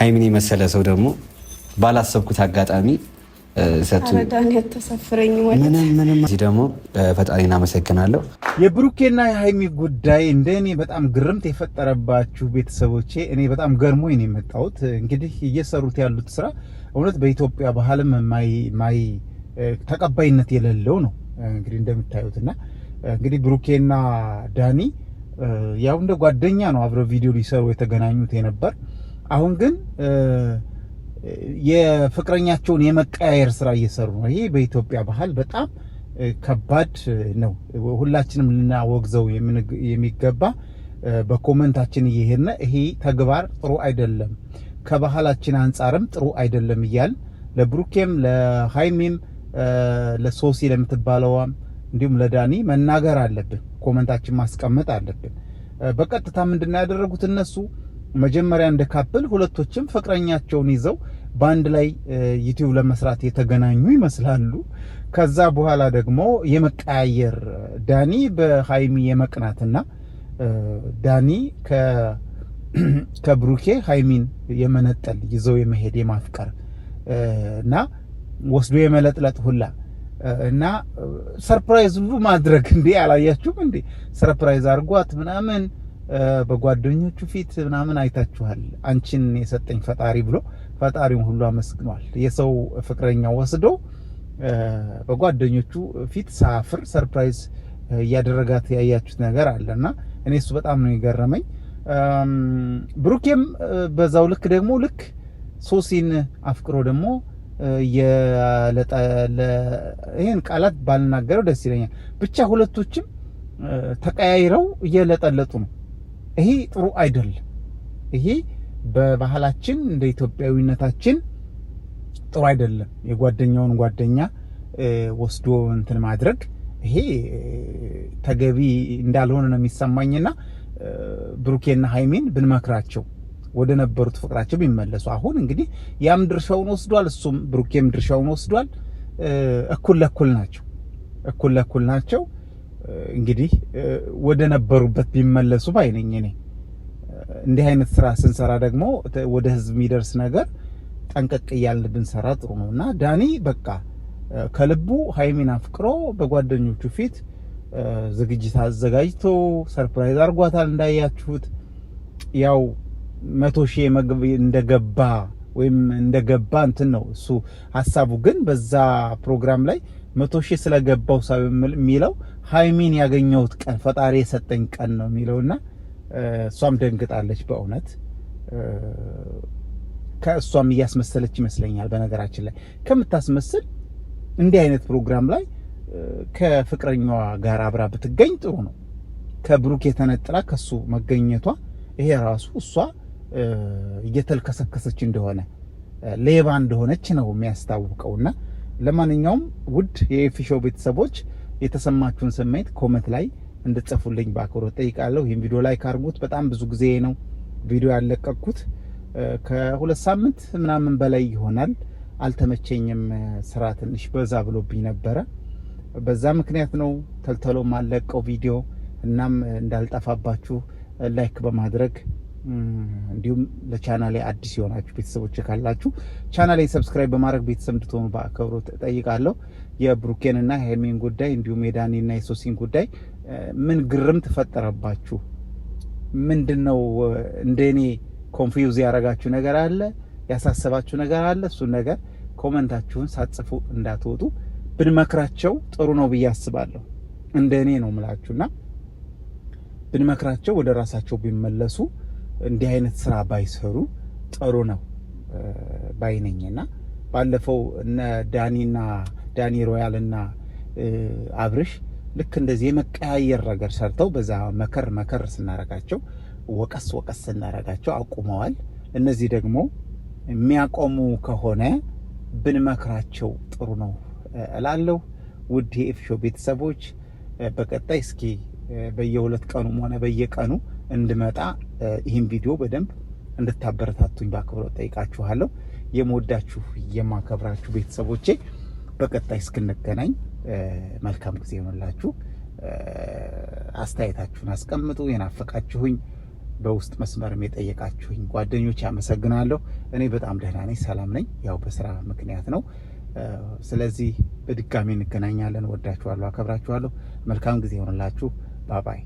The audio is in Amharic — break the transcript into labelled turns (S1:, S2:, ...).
S1: ሃይሚን የመሰለ ሰው ደግሞ ባላሰብኩት አጋጣሚ
S2: ሰጥቶኝ ያተሰፍረኝ ማለት
S1: ምንም እዚህ ደግሞ ፈጣሪን አመሰግናለሁ።
S3: የብሩኬና የሃይሚ ጉዳይ እንደኔ በጣም ግርምት የፈጠረባችሁ ቤተሰቦቼ፣ እኔ በጣም ገርሞኝ ነው የመጣሁት። እንግዲህ እየሰሩት ያሉት ስራ እውነት በኢትዮጵያ ባህልም ማይ ተቀባይነት የሌለው ነው። እንግዲህ እንደምታዩትና እንግዲህ ብሩኬና ዳኒ ያው እንደ ጓደኛ ነው አብረው ቪዲዮ ሊሰሩ የተገናኙት የነበር። አሁን ግን የፍቅረኛቸውን የመቀያየር ስራ እየሰሩ ነው። ይሄ በኢትዮጵያ ባህል በጣም ከባድ ነው። ሁላችንም ልናወግዘው የሚገባ በኮመንታችን እየሄድን ይሄ ተግባር ጥሩ አይደለም፣ ከባህላችን አንጻርም ጥሩ አይደለም እያል ለብሩኬም ለሃይሚም ለሶሲ ለምትባለዋም እንዲሁም ለዳኒ መናገር አለብን። ኮመንታችን ማስቀመጥ አለብን። በቀጥታ ምንድነው ያደረጉት እነሱ መጀመሪያ እንደ ካፕል ሁለቶችም ፍቅረኛቸውን ይዘው ባንድ ላይ ዩቲዩብ ለመስራት የተገናኙ ይመስላሉ። ከዛ በኋላ ደግሞ የመቀያየር ዳኒ በሃይሚ የመቅናትና ዳኒ ከብሩኬ ሃይሚን የመነጠል ይዘው የመሄድ የማፍቀር እና ወስዶ የመለጥለጥ ሁላ እና ሰርፕራይዝ ሁሉ ማድረግ እንዴ አላያችሁም እንዴ? ሰርፕራይዝ አርጓት ምናምን በጓደኞቹ ፊት ምናምን አይታችኋል። አንቺን የሰጠኝ ፈጣሪ ብሎ ፈጣሪውን ሁሉ አመስግኗል። የሰው ፍቅረኛ ወስዶ በጓደኞቹ ፊት ሳፍር ሰርፕራይዝ እያደረጋት ያያችሁት ነገር አለና እኔ እሱ በጣም ነው የገረመኝ። ብሩኬም በዛው ልክ ደግሞ ልክ ሶሲን አፍቅሮ ደግሞ ይሄን ቃላት ባልናገረው ደስ ይለኛል። ብቻ ሁለቶችም ተቀያይረው እየለጠለጡ ነው። ይሄ ጥሩ አይደለም። ይሄ በባህላችን እንደ ኢትዮጵያዊነታችን ጥሩ አይደለም። የጓደኛውን ጓደኛ ወስዶ እንትን ማድረግ ይሄ ተገቢ እንዳልሆነ ነው የሚሰማኝና ብሩኬና ሃይሚን ብንመክራቸው ወደ ነበሩት ፍቅራቸው ቢመለሱ። አሁን እንግዲህ ያም ድርሻውን ወስዷል፣ እሱም ብሩኬም ድርሻውን ወስዷል። እኩል ለኩል ናቸው። እንግዲህ ወደ ነበሩበት ቢመለሱ ባይነኝ እኔ። እንዲህ አይነት ስራ ስንሰራ ደግሞ ወደ ህዝብ የሚደርስ ነገር ጠንቀቅ እያልን ብንሰራ ጥሩ ነውና ዳኒ በቃ ከልቡ ሃይሚን አፍቅሮ በጓደኞቹ ፊት ዝግጅት አዘጋጅቶ ሰርፕራይዝ አርጓታል። እንዳያችሁት ያው 100,000 እንደገባ ወይም እንደገባ እንትን ነው እሱ ሐሳቡ። ግን በዛ ፕሮግራም ላይ 100,000 ስለገባው ሳይሆን የሚለው ሃይሚን ያገኘሁት ቀን ፈጣሪ የሰጠኝ ቀን ነው የሚለውና እሷም ደንግጣለች በእውነት። ከእሷም እያስመሰለች ይመስለኛል። በነገራችን ላይ ከምታስመስል እንዲህ አይነት ፕሮግራም ላይ ከፍቅረኛዋ ጋር አብራ ብትገኝ ጥሩ ነው። ከብሩክ የተነጥላ ከሱ መገኘቷ ይሄ ራሱ እሷ እየተልከሰከሰች እንደሆነ ሌባ እንደሆነች ነው የሚያስታውቀውና ለማንኛውም ውድ የኤፊሾው ቤተሰቦች የተሰማችሁን ስሜት ኮመንት ላይ እንድትጽፉልኝ በአክብሮት ጠይቃለሁ። ይሄን ቪዲዮ ላይክ አድርጉት። በጣም ብዙ ጊዜ ነው ቪዲዮ ያለቀቅኩት፣ ከ2 ሳምንት ምናምን በላይ ይሆናል። አልተመቸኝም፣ ስራ ትንሽ በዛ ብሎብኝ ነበረ። በዛ ምክንያት ነው ተልተሎ ማለቀው ቪዲዮ። እናም እንዳልጠፋባችሁ ላይክ በማድረግ እንዲሁም ለቻናሌ አዲስ የሆናችሁ ቤተሰቦች ካላችሁ ቻናሌን ሰብስክራይብ በማድረግ ቤተሰብ እንድትሆኑ በአክብሮት ጠይቃለሁ። የብሩኬንና የሃይሚን ጉዳይ እንዲሁም የዳኒና የሶሲን ጉዳይ ምን ግርም ተፈጠረባችሁ? ምንድነው እንደኔ ኮንፊውዝ ያረጋችሁ ነገር አለ? ያሳሰባችሁ ነገር አለ? እሱን ነገር ኮመንታችሁን ሳትጽፉ እንዳትወጡ። ብንመክራቸው ጥሩ ነው ብዬ አስባለሁ። እንደኔ ነው ምላችሁና ብንመክራቸው ወደ ራሳቸው ቢመለሱ እንዲህ አይነት ስራ ባይሰሩ ጥሩ ነው ባይነኝና ባለፈው እነ ዳኒ ሮያልና አብርሽ ልክ እንደዚህ የመቀያየር ነገር ሰርተው በዛ መከር ስናረጋቸው ወቀስ ስናረጋቸው አቁመዋል። እነዚህ ደግሞ የሚያቆሙ ከሆነ ብንመክራቸው ጥሩ ነው እላለሁ። ውድ የኤፊሾው ቤተሰቦች በቀጣይ እስኪ በየ2 ቀኑም ሆነ በየቀኑ እንድመጣ ይህን ቪዲዮ በደንብ እንድታበረታቱኝ በአክብሮት ጠይቃችኋለሁ። የምወዳችሁ የማከብራችሁ ቤተሰቦቼ በቀጣይ እስክንገናኝ መልካም ጊዜ ይሆንላችሁ። አስተያየታችሁን አስቀምጡ። የናፈቃችሁኝ በውስጥ መስመርም የጠየቃችሁኝ ጓደኞች አመሰግናለሁ። እኔ በጣም ደህና ነኝ፣ ሰላም ነኝ። ያው በስራ ምክንያት ነው። ስለዚህ በድጋሚ እንገናኛለን። ወዳችኋለሁ፣ አከብራችኋለሁ። መልካም ጊዜ ይሆንላችሁ። ባባይ